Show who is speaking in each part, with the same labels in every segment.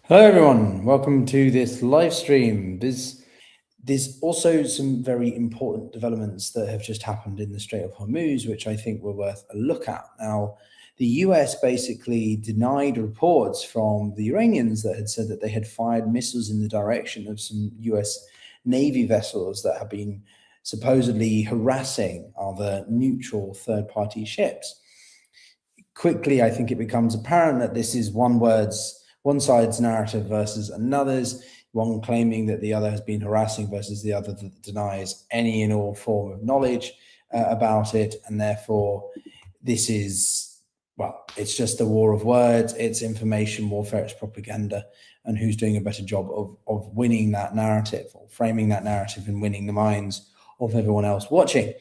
Speaker 1: Hello, everyone. Welcome to this live stream. There's also some very important developments that have just happened in the Strait of Hormuz, which I think were worth a look at. Now, the US basically denied reports from the Iranians that had said that they had fired missiles in the direction of some US Navy vessels that have been supposedly harassing other neutral third-party ships. Quickly, I think it becomes apparent that this is one side's narrative versus another's, one claiming that the other has been harassing versus the other that denies any and all form of knowledge about it. And therefore, this is, well, it's just a war of words, it's information warfare, it's propaganda, and who's doing a better job of winning that narrative or framing that narrative and winning the minds of everyone else watching.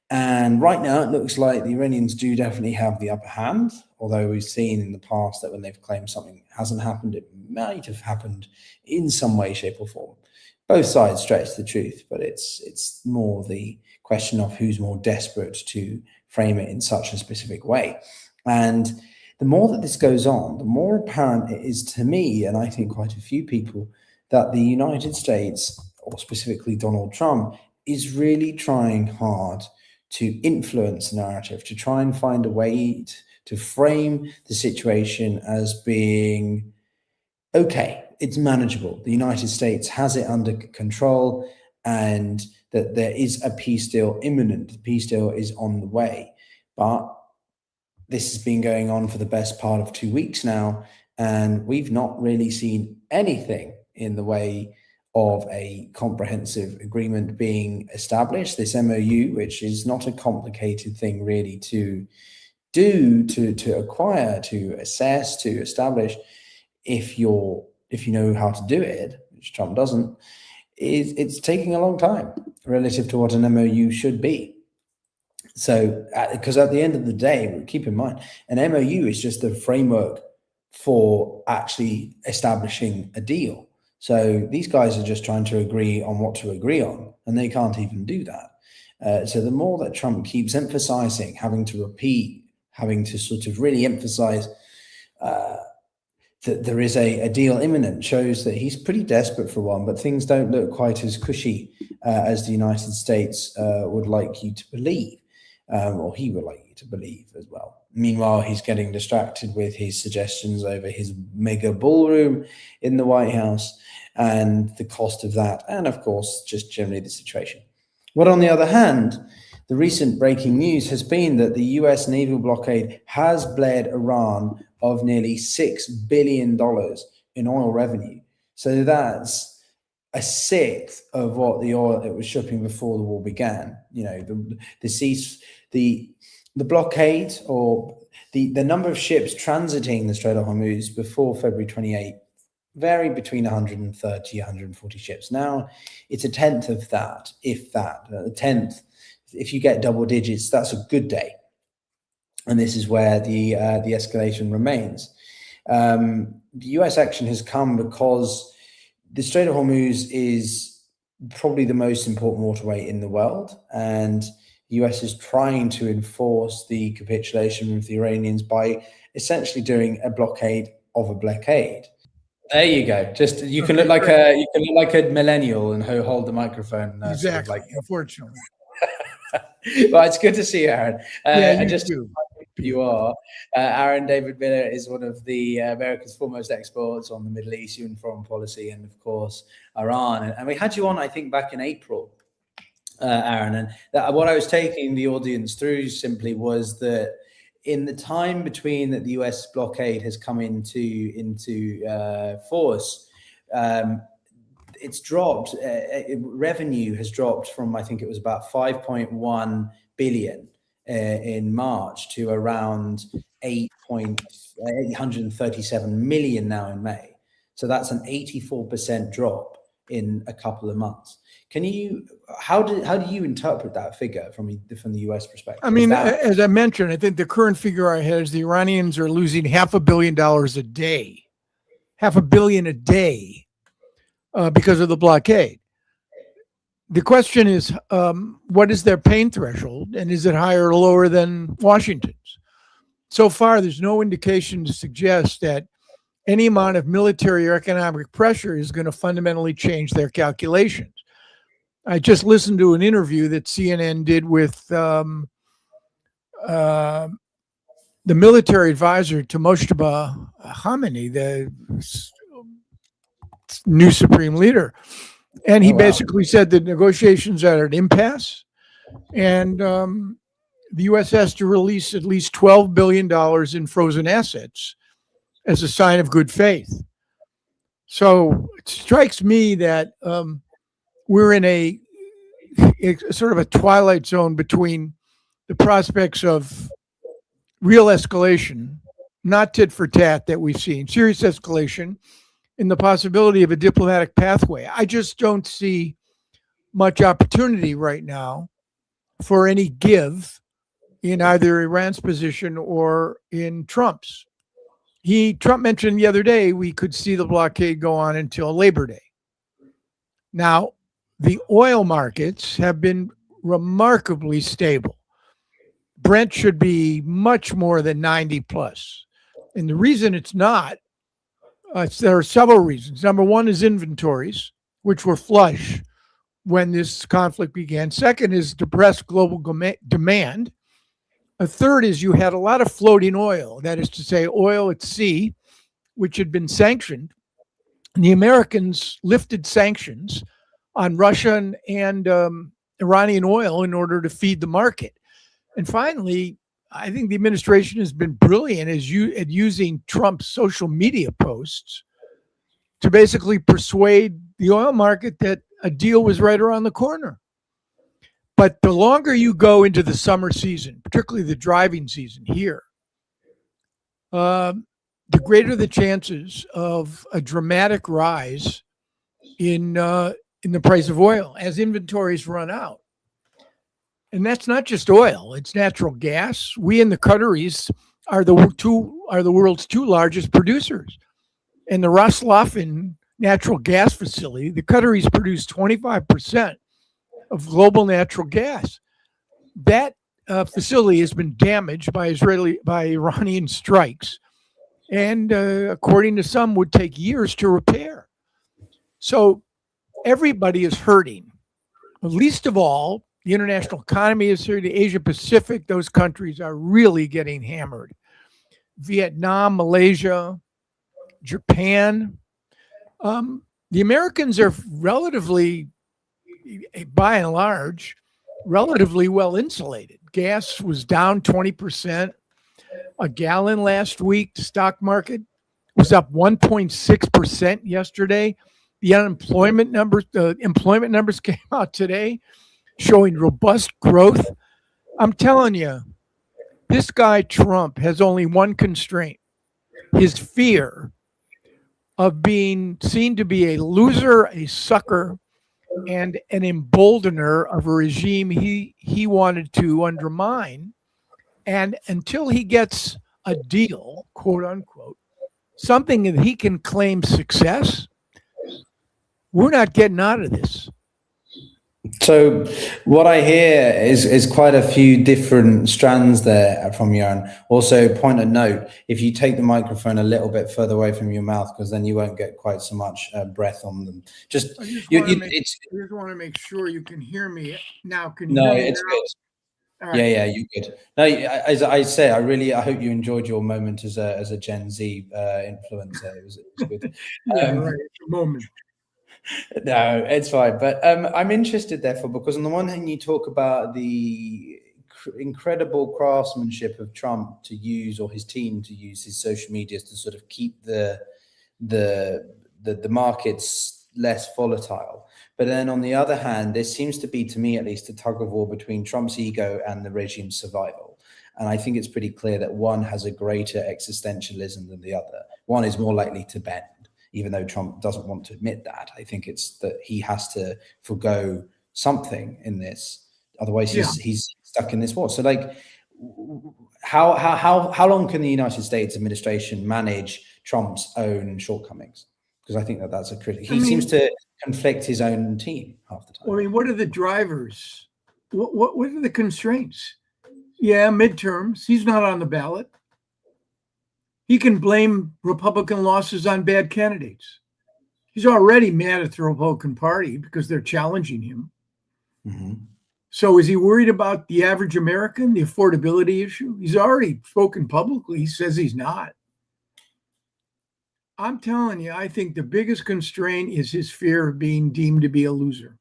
Speaker 1: And right now, it looks like the Iranians do definitely have the upper hand, although we've seen in the past that when they've claimed something hasn't happened, it might have happened in some way, shape, or form. Both sides stretch the truth, but it's more the question of who's more desperate to frame it in such a specific way. And the more that this goes on, the more apparent it is to me, and I think quite a few people, that the United States, or specifically Donald Trump, is really trying hard to influence the narrative, to try and find a way to frame the situation as being okay, it's manageable. The United States has it under control, and that there is a peace deal imminent. The peace deal is on the way. But this has been going on for the best part of 2 weeks now, and we've not really seen anything in the way of a comprehensive agreement being established. This MOU, which is not a complicated thing really to do, to acquire, to assess, to establish, if you know how to do it, which Trump doesn't, it's taking a long time relative to what an MOU should be. So, because at the end of the day, keep in mind, an MOU is just the framework for actually establishing a deal. So these guys are just trying to agree on what to agree on, and they can't even do that. So the more that Trump keeps emphasizing, having to repeat, having to sort of really emphasize that there is a deal imminent, shows that he's pretty desperate for one, but things don't look quite as cushy as the United States would like you to believe, or he would like you to believe as well. Meanwhile, he's getting distracted with his suggestions over his mega ballroom in the White House and the cost of that, and of course, just generally the situation. But on the other hand, the recent breaking news has been that the US naval blockade has bled Iran of nearly $6 billion in oil revenue. So that's a sixth of what the oil it was shipping before the war began. You know, the blockade, or the number of ships transiting the Strait of Hormuz before February 28 varied between 130, 140 ships. Now it's a tenth of that, if that, a tenth. If you get double digits, that's a good day. And this is where the escalation remains. The US action has come because the Strait of Hormuz is probably the most important waterway in the world, and the US is trying to enforce the capitulation of the Iranians by essentially doing a blockade of a blockade. There you go. Just you can look like a millennial and hold the microphone.
Speaker 2: Exactly.
Speaker 1: Sort of
Speaker 2: Unfortunately.
Speaker 1: Well, it's good to see you, Aaron.
Speaker 2: Yeah,
Speaker 1: you just
Speaker 2: too.
Speaker 1: You are. Aaron David Miller is one of the America's foremost experts on the Middle East and foreign policy, and of course Iran. And we had you on, I think, back in April, Aaron. And what I was taking the audience through simply was that in the time between that the US blockade has come into force, it's dropped. Revenue has dropped from, I think it was about 5.1 billion in March to around 837 million now in May. So that's an 84% drop in a couple of months. How do you interpret that figure from the US perspective?
Speaker 2: I mean, as I mentioned, I think the current figure I had is the Iranians are losing $500 million a day, $500 million a day because of the blockade. The question is, what is their pain threshold, and is it higher or lower than Washington's? So far, there's no indication to suggest that any amount of military or economic pressure is going to fundamentally change their calculations. I just listened to an interview that CNN did with the military advisor to Moshtaba Khamenei, the new supreme leader. And he basically said that negotiations are at an impasse, and the U.S. has to release at least $12 billion in frozen assets as a sign of good faith. So it strikes me that we're in a sort of a twilight zone between the prospects of real escalation, not tit for tat that we've seen, serious escalation, and the possibility of a diplomatic pathway. I just don't see much opportunity right now for any give in either Iran's position or in Trump's. Trump mentioned the other day we could see the blockade go on until Labor Day. Now, the oil markets have been remarkably stable. Brent should be much more than 90 plus. And the reason it's not, there are several reasons. Number one is inventories, which were flush when this conflict began. Second is depressed global demand. A third is you had a lot of floating oil, that is to say, oil at sea, which had been sanctioned. And the Americans lifted sanctions on Russian and Iranian oil in order to feed the market. And finally, I think the administration has been brilliant at using Trump's social media posts to basically persuade the oil market that a deal was right around the corner. But the longer you go into the summer season, particularly the driving season here, the greater the chances of a dramatic rise in the price of oil as inventories run out. And that's not just oil; it's natural gas. We in the Qataris are the world's two largest producers, and the Ras Laffan natural gas facility, the Qataris produce 25% of global natural gas. That facility has been damaged by Iranian strikes, and according to some, would take years to repair. So everybody is hurting. Least of all, the international economy is hurting. Asia Pacific, those countries are really getting hammered. Vietnam, Malaysia, Japan. The Americans are relatively, by and large, relatively well insulated. Gas was down 20% a gallon last week. The stock market was up 1.6% yesterday. The employment numbers came out today showing robust growth. I'm telling you, this guy Trump has only one constraint: his fear of being seen to be a loser, a sucker, and an emboldener of a regime he wanted to undermine. And until he gets a deal, quote unquote, something that he can claim success, we're not getting out of this.
Speaker 1: So what I hear is quite a few different strands there from Johan. Also, point of note, if you take the microphone a little bit further away from your mouth, because then you won't get quite so much breath on them.
Speaker 2: I just want to make sure you can hear me now. Can you hear me
Speaker 1: it's
Speaker 2: now?
Speaker 1: good. Right. Yeah, you're good. No, as I say, I hope you enjoyed your moment as a Gen Z influencer. It was good.
Speaker 2: Right, it's a moment.
Speaker 1: No, it's fine. But I'm interested, therefore, because on the one hand, you talk about the incredible craftsmanship of Trump to use, or his team to use, his social medias to sort of keep the markets less volatile. But then on the other hand, there seems to be, to me at least, a tug of war between Trump's ego and the regime's survival. And I think it's pretty clear that one has a greater existentialism than the other. One is more likely to bend, even though Trump doesn't want to admit that. I think it's that he has to forgo something in this. Otherwise, he's stuck in this war. So, like, how long can the United States administration manage Trump's own shortcomings? Because I think that's a critical. He seems to conflict his own team half the time.
Speaker 2: I mean, what are the drivers? What are the constraints? Yeah, midterms. He's not on the ballot. He can blame Republican losses on bad candidates. He's already mad at the Republican Party because they're challenging him.
Speaker 1: Mm-hmm.
Speaker 2: So is he worried about the average American, the affordability issue? He's already spoken publicly. He says he's not. I'm telling you, I think the biggest constraint is his fear of being deemed to be a loser.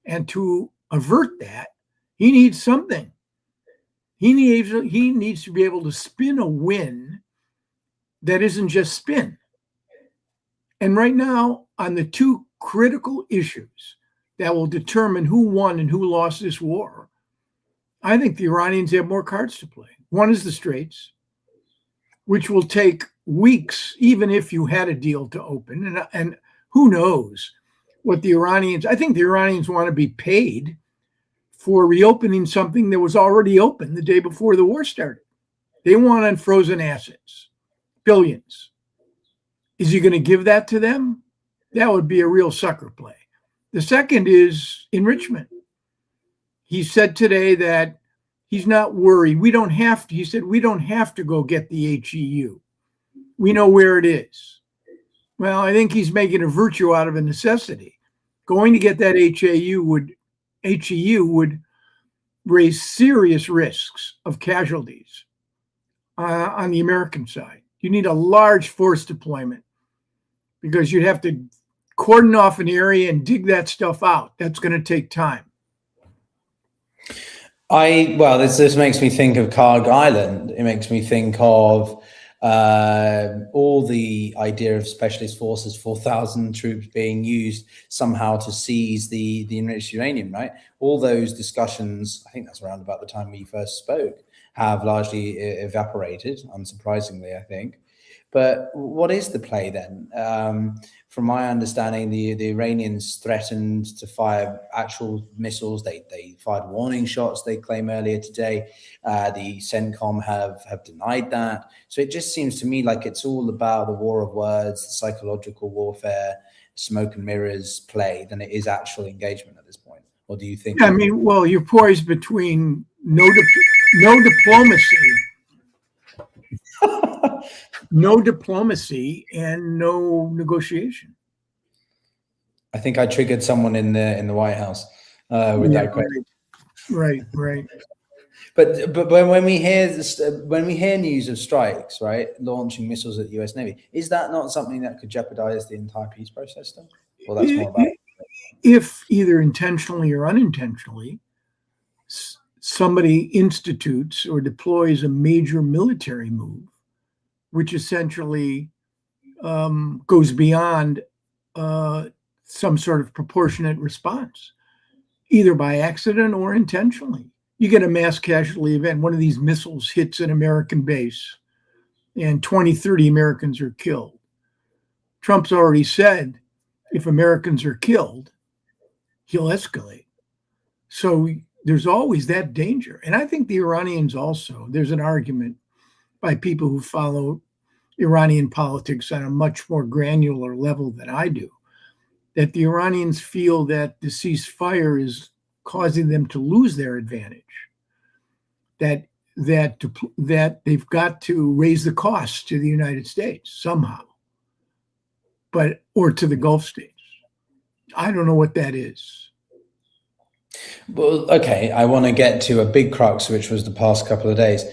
Speaker 2: And to avert that, he needs something. He needs to be able to spin a win that isn't just spin. And right now, on the two critical issues that will determine who won and who lost this war, I think the Iranians have more cards to play. One is the Straits, which will take weeks, even if you had a deal to open. And who knows what the Iranians, I think the Iranians want to be paid for reopening something that was already open the day before the war started. They want unfrozen assets, billions. Is he going to give that to them? That would be a real sucker play. The second is enrichment. He said today that he's not worried. We don't have to, he said, we don't have to go get the HEU. We know where it is. Well, I think he's making a virtue out of a necessity. Going to get that HEU would raise serious risks of casualties on the American side. You need a large force deployment because you'd have to cordon off an area and dig that stuff out. That's going to take time.
Speaker 1: This makes me think of Karg Island. It makes me think of all the idea of specialist forces, 4,000 troops being used somehow to seize the enriched uranium, right? All those discussions, I think that's around about the time we first spoke, have largely evaporated, unsurprisingly, I think. But what is the play then? From my understanding, the Iranians threatened to fire actual missiles. They fired warning shots, they claim earlier today. The CENTCOM have denied that. So it just seems to me like it's all about the war of words, the psychological warfare, smoke and mirrors play than it is actual engagement at this point. Or do you think?
Speaker 2: Yeah, I mean, well, you're poised between no diplomacy. No diplomacy and no negotiation.
Speaker 1: I think I triggered someone in the White House with that question.
Speaker 2: Right.
Speaker 1: But when we hear news of strikes, right, launching missiles at the U.S. Navy, is that not something that could jeopardize the entire peace process? Then, well, that's more about
Speaker 2: if either intentionally or unintentionally, somebody institutes or deploys a major military move, which essentially goes beyond some sort of proportionate response, either by accident or intentionally. You get a mass casualty event. One of these missiles hits an American base and 20, 30 Americans are killed. Trump's already said if Americans are killed, he'll escalate. So there's always that danger. And I think the Iranians also, there's an argument by people who follow Iranian politics on a much more granular level than I do, that the Iranians feel that the ceasefire is causing them to lose their advantage, that they've got to raise the costs to the United States somehow, or to the Gulf states. I don't know what that is.
Speaker 1: Well, okay, I want to get to a big crux, which was the past couple of days.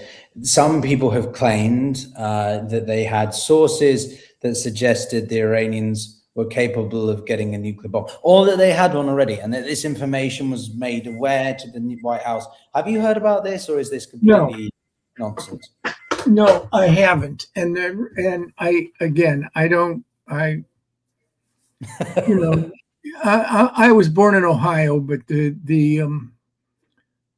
Speaker 1: Some people have claimed that they had sources that suggested the Iranians were capable of getting a nuclear bomb, or that they had one already, and that this information was made aware to the White House. Have you heard about this, or is this completely nonsense?
Speaker 2: No, I haven't. And I was born in Ohio, but the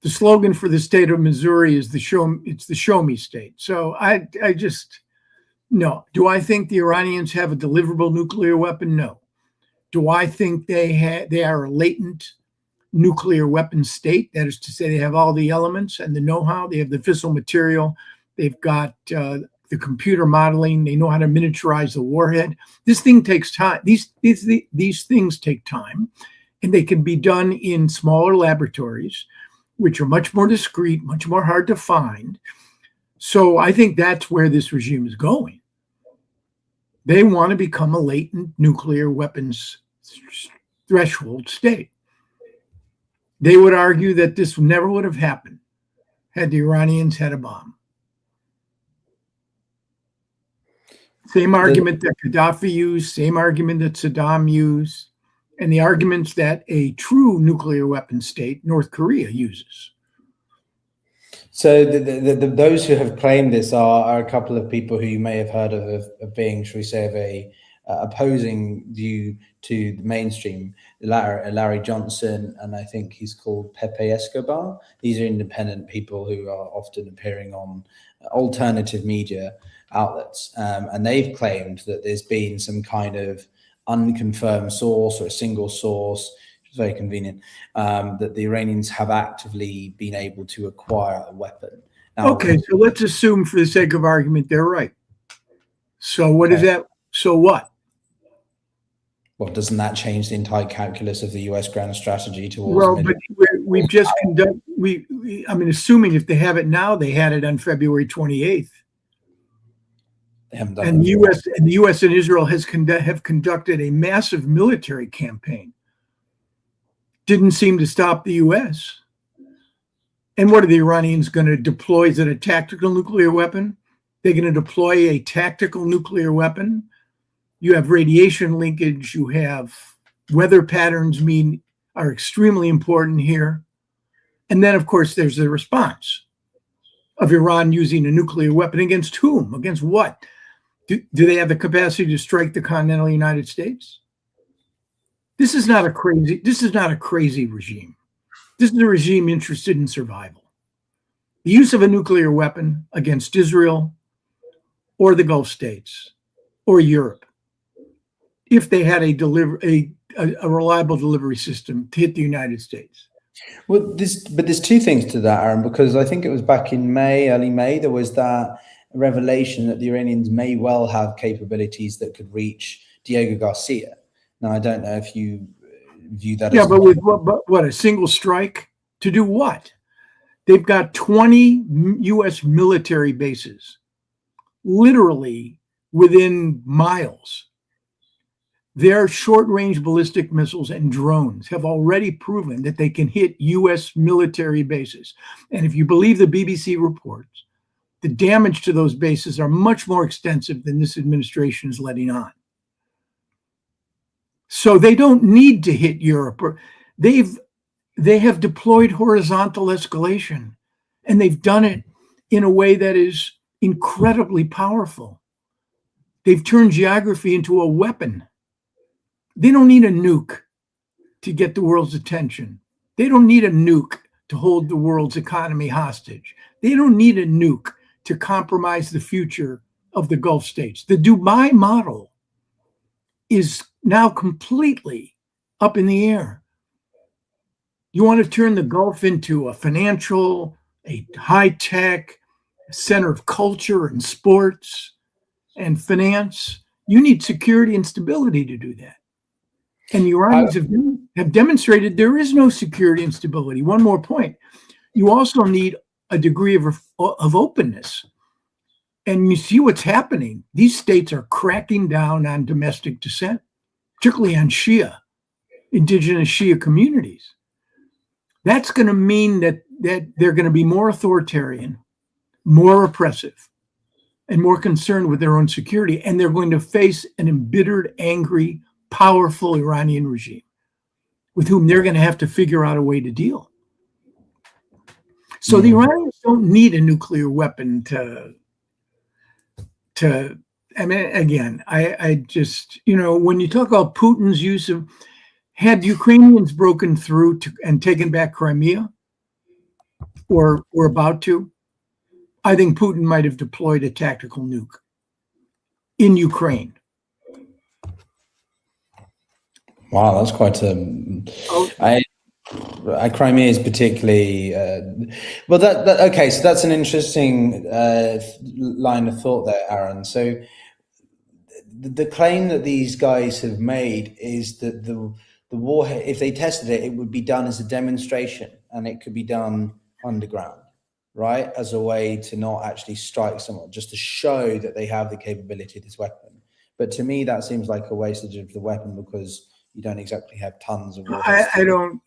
Speaker 2: slogan for the state of Missouri is the show me state. So I just, no. Do I think the Iranians have a deliverable nuclear weapon? No. Do I think they are a latent nuclear weapon state? That is to say, they have all the elements and the know-how. They have the fissile material. They've got the computer modeling. They know how to miniaturize the warhead. This thing takes time. These things take time, and they can be done in smaller laboratories, which are much more discreet, much more hard to find. So I think that's where this regime is going. They want to become a latent nuclear weapons threshold state. They would argue that this never would have happened had the Iranians had a bomb. Same argument that Gaddafi used, same argument that Saddam used, and the arguments that a true nuclear weapon state, North Korea, uses.
Speaker 1: So those who have claimed this are a couple of people who you may have heard of being, shall we say, of a opposing view to the mainstream. Larry Johnson, and I think he's called Pepe Escobar. These are independent people who are often appearing on alternative media outlets, and they've claimed that there's been some kind of unconfirmed source or a single source, which is very convenient, that the Iranians have actively been able to acquire a weapon. Now,
Speaker 2: okay, so let's assume for the sake of argument they're right. So what is that? So what?
Speaker 1: Well, doesn't that change the entire calculus of the U.S. grand strategy towards?
Speaker 2: Well, but we've just conducted. I mean, assuming if they have it now, they had it on February 28th. And the U.S. and Israel have conducted a massive military campaign. Didn't seem to stop the U.S. And what are the Iranians going to deploy? Is it a tactical nuclear weapon? They're going to deploy a tactical nuclear weapon. You have radiation linkage. You have weather patterns are extremely important here. And then, of course, there's the response of Iran using a nuclear weapon against whom? Against what? Do they have the capacity to strike the continental United States? This is not a crazy regime. This is a regime interested in survival. The use of a nuclear weapon against Israel or the Gulf states or Europe, if they had a reliable delivery system to hit the United States.
Speaker 1: Well, there's two things to that, Aaron, because I think it was back in early May, there was that revelation that the Iranians may well have capabilities that could reach Diego Garcia. Now, I don't know if you view that as...
Speaker 2: Yeah, but with what, a single strike? To do what? They've got 20 U.S. military bases, literally within miles. Their short-range ballistic missiles and drones have already proven that they can hit U.S. military bases. And if you believe the BBC reports, the damage to those bases are much more extensive than this administration is letting on. So they don't need to hit Europe. They have deployed horizontal escalation, and they've done it in a way that is incredibly powerful. They've turned geography into a weapon. They don't need a nuke to get the world's attention. They don't need a nuke to hold the world's economy hostage. They don't need a nuke to compromise the future of the Gulf states. The Dubai model is now completely up in the air. You want to turn the Gulf into a financial, a high-tech center of culture and sports and finance. You need security and stability to do that. And the Iranians have demonstrated there is no security and stability. One more point. You also need a degree of openness. And you see what's happening. These states are cracking down on domestic dissent, particularly on Shia, indigenous Shia communities. That's going to mean that they're going to be more authoritarian, more oppressive, and more concerned with their own security. And they're going to face an embittered, angry, powerful Iranian regime with whom they're going to have to figure out a way to deal. So the Iranians don't need a nuclear weapon to I mean, again, I just, when you talk about Putin's use of, had Ukrainians broken through and taken back Crimea, or were about to, I think Putin might have deployed a tactical nuke in Ukraine.
Speaker 1: Wow, that's quite Crimea is particularly well. Okay. So that's an interesting line of thought there, Aaron. So the claim that these guys have made is that the warhead, if they tested it, it would be done as a demonstration, and it could be done underground, right, as a way to not actually strike someone, just to show that they have the capability of this weapon. But to me, that seems like a wastage of the weapon because you don't exactly have tons of warheads.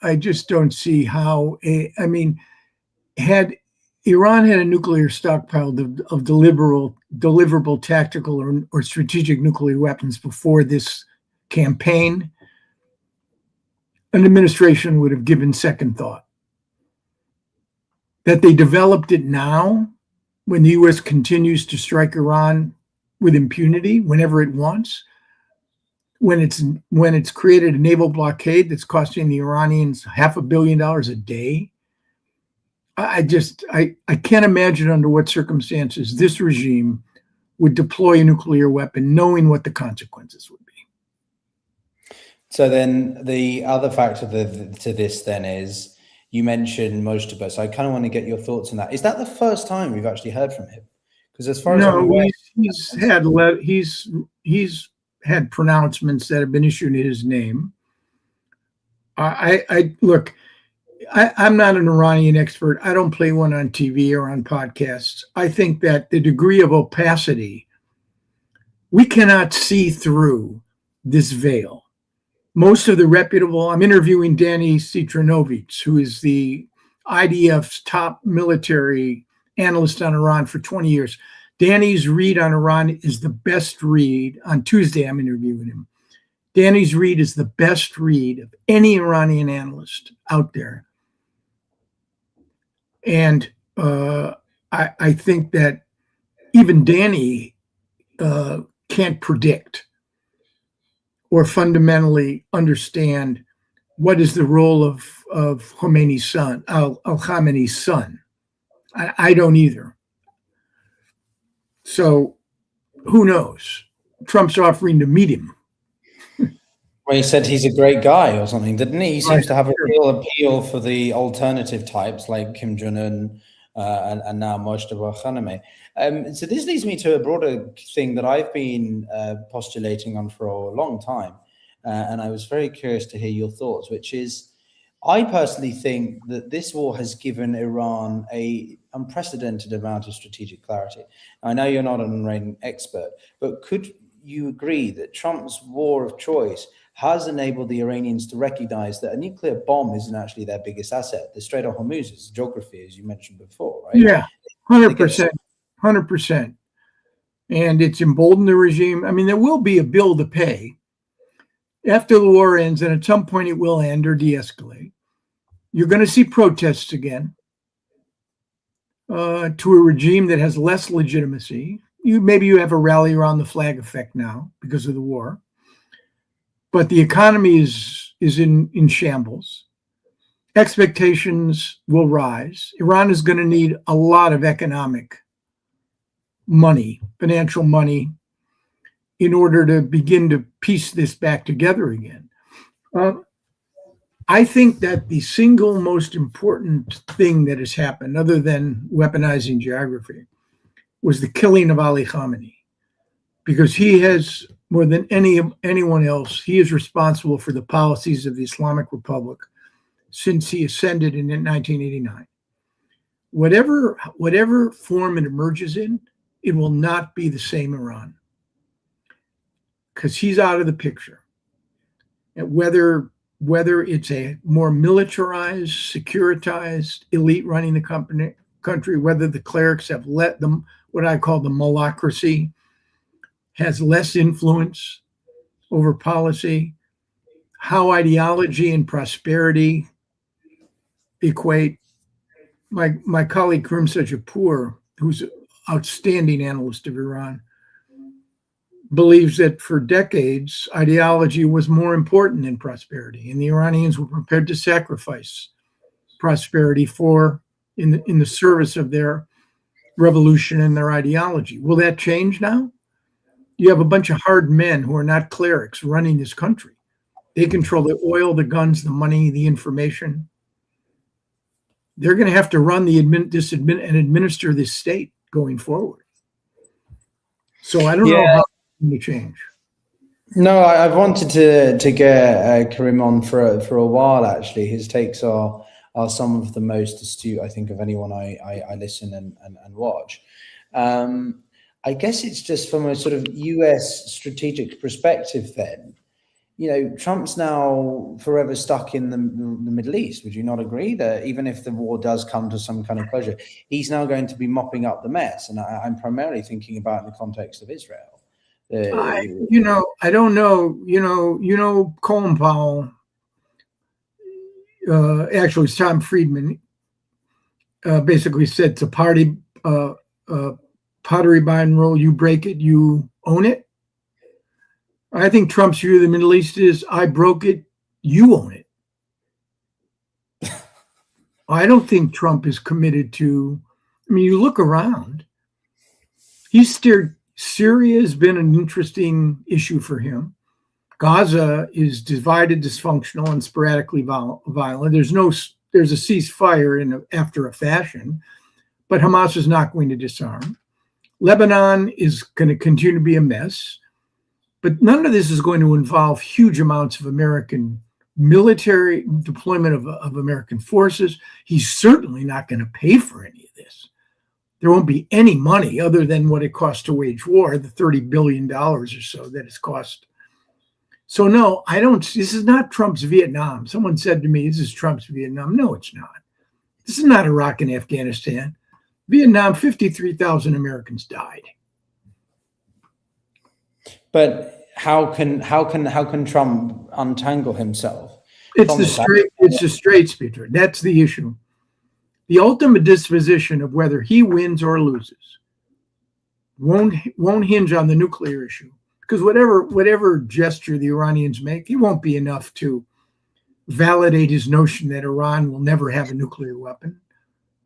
Speaker 2: I just don't see how. Had Iran had a nuclear stockpile of deliverable tactical or strategic nuclear weapons before this campaign, an administration would have given second thought. That they developed it now, when the U.S. continues to strike Iran with impunity whenever it wants, when it's created a naval blockade that's costing the Iranians $500 million a day. I can't imagine under what circumstances this regime would deploy a nuclear weapon knowing what the consequences would be.
Speaker 1: So then the other factor to this then is, you mentioned Mojtaba, so I kind of want to get your thoughts on that. Is that the first time we've actually heard from him? Because as far as I'm aware,
Speaker 2: he's had pronouncements that have been issued in his name. Look, I'm not an Iranian expert. I don't play one on TV or on podcasts. I think that the degree of opacity, we cannot see through this veil. Most of the reputable, I'm interviewing Danny Citranovich, who is the IDF's top military analyst on Iran for 20 years. Danny's read on Iran is the best read. On Tuesday, I'm interviewing him. Danny's read is the best read of any Iranian analyst out there. And I think that even Danny can't predict or fundamentally understand what is the role of Khomeini's son, al-Khamenei's son. I don't either. So who knows? Trump's offering to meet him.
Speaker 1: Well, he said he's a great guy or something, didn't he? He seems to have a real appeal for the alternative types like Kim Jong-un and now Mojtaba Khaname. So this leads me to a broader thing that I've been postulating on for a long time. And I was very curious to hear your thoughts, which is, I personally think that this war has given Iran an unprecedented amount of strategic clarity. I know you're not an Iranian expert, but could you agree that Trump's war of choice has enabled the Iranians to recognize that a nuclear bomb isn't actually their biggest asset? The Strait of Hormuz is geography, as you mentioned before, right?
Speaker 2: Yeah, 100%, 100%. And it's emboldened the regime. I mean, there will be a bill to pay after the war ends, and at some point it will end or de-escalate. You're going to see protests again to a regime that has less legitimacy. Maybe you have a rally around the flag effect now because of the war, but the economy is in shambles. Expectations will rise. Iran is going to need a lot of economic money, financial money, in order to begin to piece this back together again. I think that the single most important thing that has happened, other than weaponizing geography, was the killing of Ali Khamenei, because he has, more than anyone else, he is responsible for the policies of the Islamic Republic since he ascended in 1989. Whatever form it emerges in, it will not be the same Iran, because he's out of the picture. And whether it's a more militarized, securitized elite running the country, whether the clerics have let them, what I call the malacracy, has less influence over policy, how ideology and prosperity equate. My colleague Kurzin Jaipur, who's an outstanding analyst of Iran, believes that for decades, ideology was more important than prosperity, and the Iranians were prepared to sacrifice prosperity in the service of their revolution and their ideology. Will that change now? You have a bunch of hard men who are not clerics running this country. They control the oil, the guns, the money, the information. They're going to have to run and administer this state going forward. So I don't know how it's going to change.
Speaker 1: No, I've wanted to get Karim on for a while, actually. His takes are some of the most astute, I think, of anyone I listen and watch. I guess it's just from a sort of US strategic perspective then. Trump's now forever stuck in the Middle East. Would you not agree that even if the war does come to some kind of closure, he's now going to be mopping up the mess? And I'm primarily thinking about in the context of Israel.
Speaker 2: I don't know. Colin Powell, actually, it's Tom Friedman, basically said it's a pottery barn rule. You break it, you own it. I think Trump's view of the Middle East is, I broke it, you own it. I don't think Trump is committed to, you look around, he's steered, Syria has been an interesting issue for him. Gaza is divided, dysfunctional, and sporadically violent. There's a ceasefire after a fashion, but Hamas is not going to disarm. Lebanon is going to continue to be a mess. But none of this is going to involve huge amounts of American military deployment of American forces. He's certainly not going to pay for any of this. There won't be any money other than what it costs to wage war, the $30 billion or so that it's cost. So no, this is not Trump's Vietnam. Someone said to me, this is Trump's Vietnam. No, it's not. This is not Iraq and Afghanistan. Vietnam, 53,000 Americans died.
Speaker 1: But how can Trump untangle himself?
Speaker 2: It's the straits, Pyotr. That's the issue. The ultimate disposition of whether he wins or loses won't hinge on the nuclear issue, because whatever gesture the Iranians make, it won't be enough to validate his notion that Iran will never have a nuclear weapon.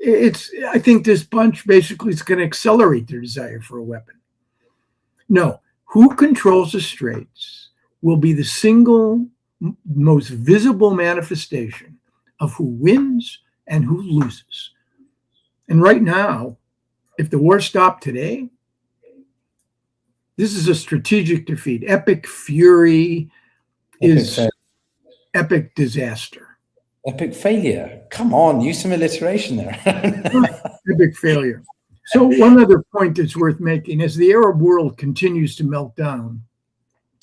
Speaker 2: I think this bunch basically is going to accelerate their desire for a weapon. No. Who controls the straits will be the single most visible manifestation of who wins and who loses. And right now, if the war stopped today, this is a strategic defeat. Epic fury is epic disaster.
Speaker 1: Epic failure. Come on, use some alliteration there.
Speaker 2: Epic failure. So one other point that's worth making, as the Arab world continues to melt down,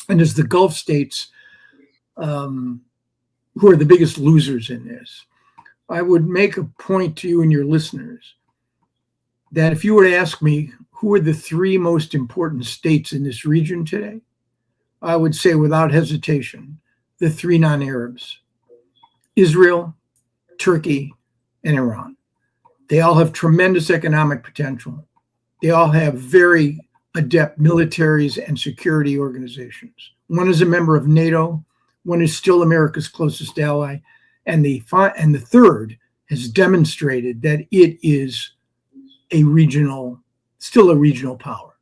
Speaker 2: and as the Gulf states, who are the biggest losers in this, I would make a point to you and your listeners that if you were to ask me who are the three most important states in this region today, I would say without hesitation, the three non-Arabs: Israel, Turkey, and Iran. They all have tremendous economic potential. They all have very adept militaries and security organizations. One is a member of NATO. One is still America's closest ally. And the third has demonstrated that it is still a regional power.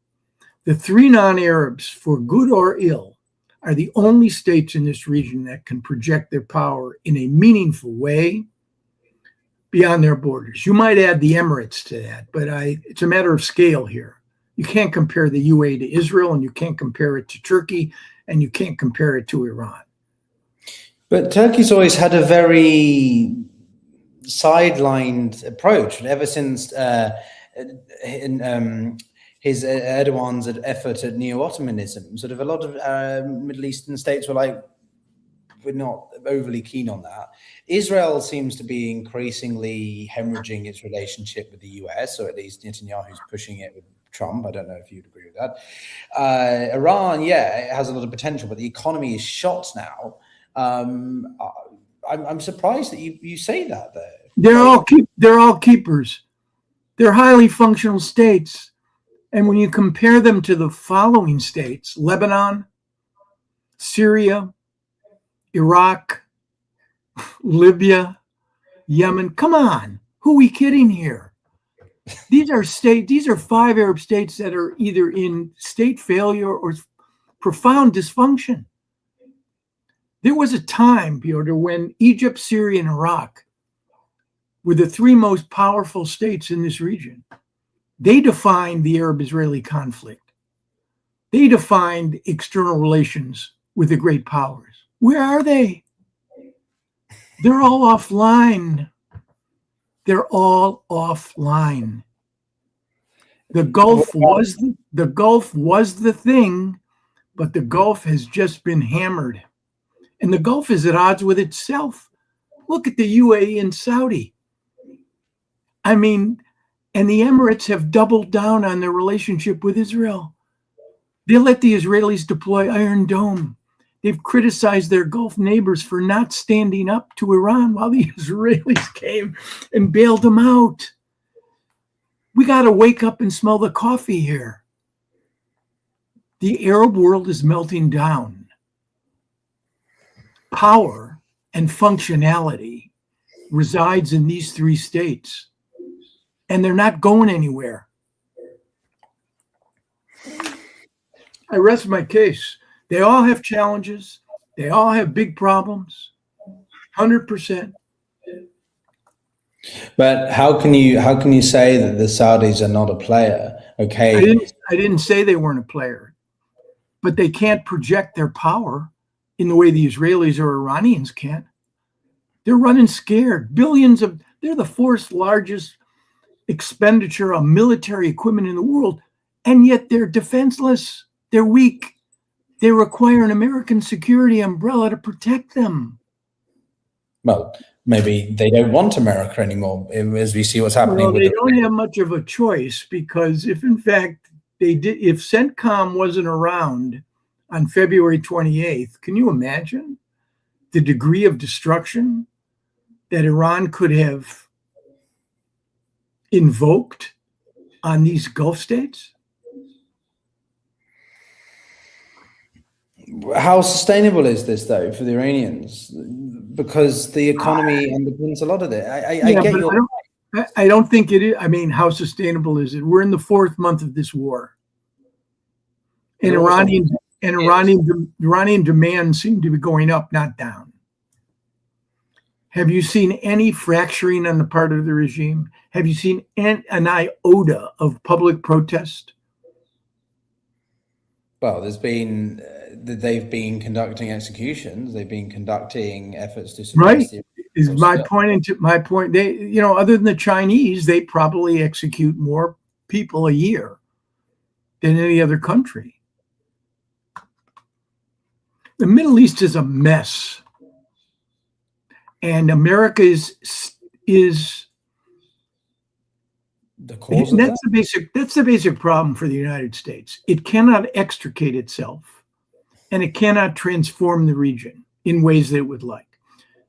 Speaker 2: The three non-Arabs, for good or ill, are the only states in this region that can project their power in a meaningful way beyond their borders. You might add the Emirates to that, but it's a matter of scale here. You can't compare the UAE to Israel, and you can't compare it to Turkey, and you can't compare it to Iran.
Speaker 1: But Turkey's always had a very sidelined approach ever since his Erdogan's effort at neo-Ottomanism. Sort of a lot of Middle Eastern states were like, we're not overly keen on that. Israel seems to be increasingly hemorrhaging its relationship with the US, or at least Netanyahu's pushing it with Trump. I don't know if you'd agree with that. Iran, it has a lot of potential, but the economy is shot now. I'm surprised that you say that there.
Speaker 2: They're all keepers. They're highly functional states. And when you compare them to the following states: Lebanon, Syria, Iraq, Libya, Yemen. Come on, who are we kidding here? These are 5 Arab states that are either in state failure or profound dysfunction. There was a time, Pyotr, when Egypt, Syria, and Iraq were the 3 most powerful states in this region. They defined the Arab-Israeli conflict. They defined external relations with the great powers. Where are they? They're all offline. They're all offline. The Gulf was the thing, but the Gulf has just been hammered. And the Gulf is at odds with itself. Look at the UAE and Saudi. I mean, and the Emirates have doubled down on their relationship with Israel. They let the Israelis deploy Iron Dome. They've criticized their Gulf neighbors for not standing up to Iran while the Israelis came and bailed them out. We got to wake up and smell the coffee here. The Arab world is melting down. Power and functionality resides in these three states, and they're not going anywhere. I rest my case. They all have challenges. They all have big problems. 100%.
Speaker 1: But how can you say that the Saudis are not a player? Okay,
Speaker 2: I didn't say they weren't a player, but they can't project their power in the way the Israelis or Iranians can. They're running scared. They're the fourth largest expenditure on military equipment in the world, and yet they're defenseless. They're weak. They require an American security umbrella to protect them.
Speaker 1: Well, maybe they don't want America anymore, as we see what's happening.
Speaker 2: Well, they don't have much of a choice, because if in fact if CENTCOM wasn't around on February 28th, can you imagine the degree of destruction that Iran could have invoked on these Gulf states?
Speaker 1: How sustainable is this, though, for the Iranians? Because the economy underpins a lot of it.
Speaker 2: I don't think it is. I mean, how sustainable is it? We're in the fourth month of this war, and Iranian demand seem to be going up, not down. Have you seen any fracturing on the part of the regime? Have you seen an iota of public protest?
Speaker 1: Well, they've been conducting executions. They've been conducting efforts to suppress.
Speaker 2: Right. Is my point. They, other than the Chinese, they probably execute more people a year than any other country. The Middle East is a mess, and America is
Speaker 1: the cause of that?
Speaker 2: That's the basic problem for the United States. It cannot extricate itself, and it cannot transform the region in ways that it would like.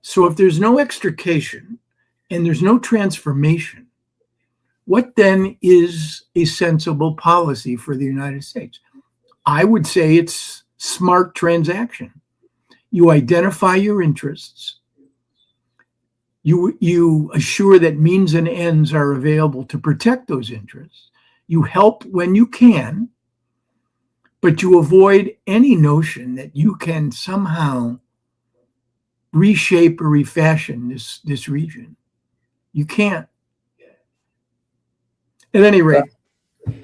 Speaker 2: So if there's no extrication and there's no transformation, what then is a sensible policy for the United States? I would say it's smart transaction. You identify your interests. You assure that means and ends are available to protect those interests. You help when you can, but you avoid any notion that you can somehow reshape or refashion this region. You can't. At any rate,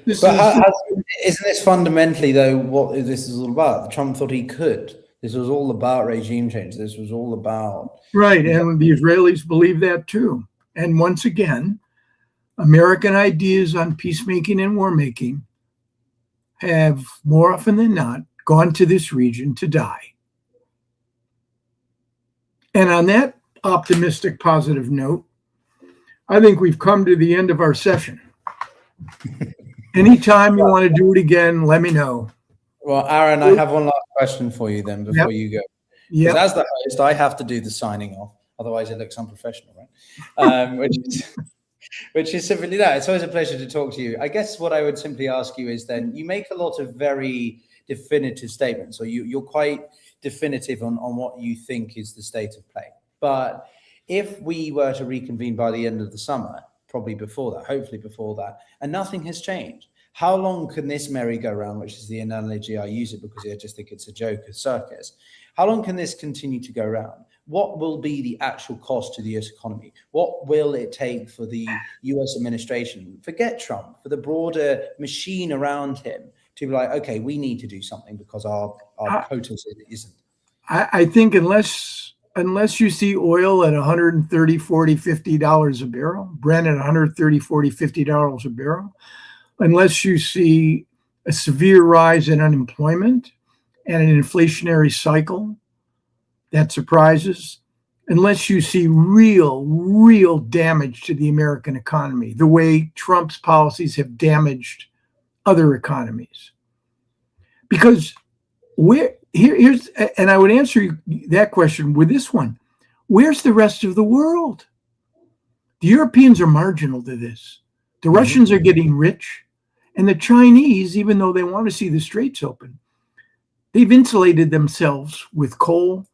Speaker 1: isn't this fundamentally, though, what this is all about? Trump thought he could. This was all about regime change. This was all about...
Speaker 2: Right, and the Israelis believe that too. And once again, American ideas on peacemaking and war making have, more often than not, gone to this region to die. And on that optimistic, positive note, I think we've come to the end of our session. Anytime you want to do it again, let me know. Well,
Speaker 1: Aaron, I have one last question for you then before you go.
Speaker 2: Yep.
Speaker 1: As the host, I have to do the signing off. Otherwise, it looks unprofessional, right? Which is simply that. It's always a pleasure to talk to you. I guess what I would simply ask you is then, you make a lot of very definitive statements, or you're quite definitive on what you think is the state of play. But if we were to reconvene by the end of the summer, probably before that, hopefully before that, and nothing has changed, how long can this merry-go-round, which is the analogy I use it because I just think it's a joke, a circus, how long can this continue to go round? What will be the actual cost to the US economy? What will it take for the US administration, forget Trump, for the broader machine around him to be like, okay, we need to do something because our POTUS isn't?
Speaker 2: I think unless you see oil at $130, $40, $50 a barrel, Brent at $130, $40, $50 a barrel, unless you see a severe rise in unemployment and an inflationary cycle that surprises, unless you see real damage to the American economy, the way Trump's policies have damaged other economies. Because here's, and I would answer that question with this one: where's the rest of the world? The Europeans are marginal to this. The Russians are getting rich, and the Chinese, even though they want to see the straits open, they've insulated themselves with coal,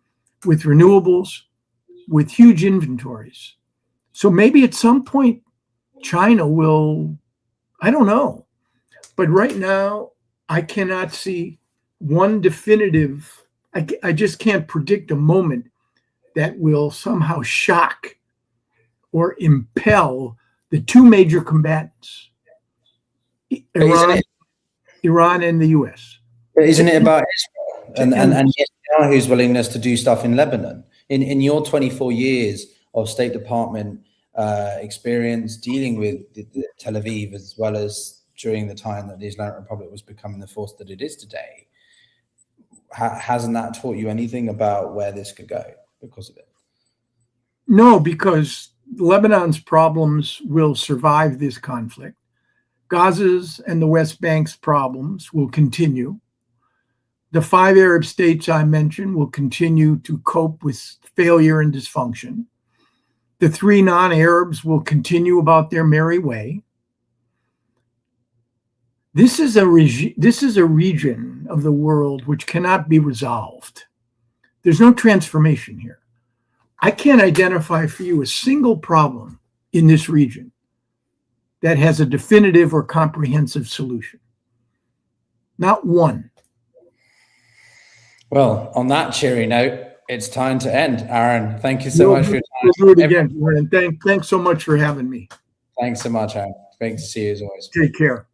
Speaker 2: with renewables, with huge inventories. So maybe at some point China will, I don't know. But right now, I cannot see one definitive, I just can't predict a moment that will somehow shock or impel the two major combatants, Iran and the US.
Speaker 1: Isn't it about Israel and Netanyahu's willingness to do stuff in Lebanon? In your 24 years of State Department experience dealing with Tel Aviv, as well as during the time that the Islamic Republic was becoming the force that it is today, hasn't that taught you anything about where this could go because of it?
Speaker 2: No, because Lebanon's problems will survive this conflict. Gaza's and the West Bank's problems will continue. The 5 Arab states I mentioned will continue to cope with failure and dysfunction. The 3 non-Arabs will continue about their merry way. This is a region of the world which cannot be resolved. There's no transformation here. I can't identify for you a single problem in this region that has a definitive or comprehensive solution. Not one.
Speaker 1: Well, on that cheery note, it's time to end. Aaron, thank you so much for your time.
Speaker 2: We'll do it again, Aaron. Thanks so much for having me.
Speaker 1: Thanks so much, Aaron. Great to see you as always.
Speaker 2: Take care.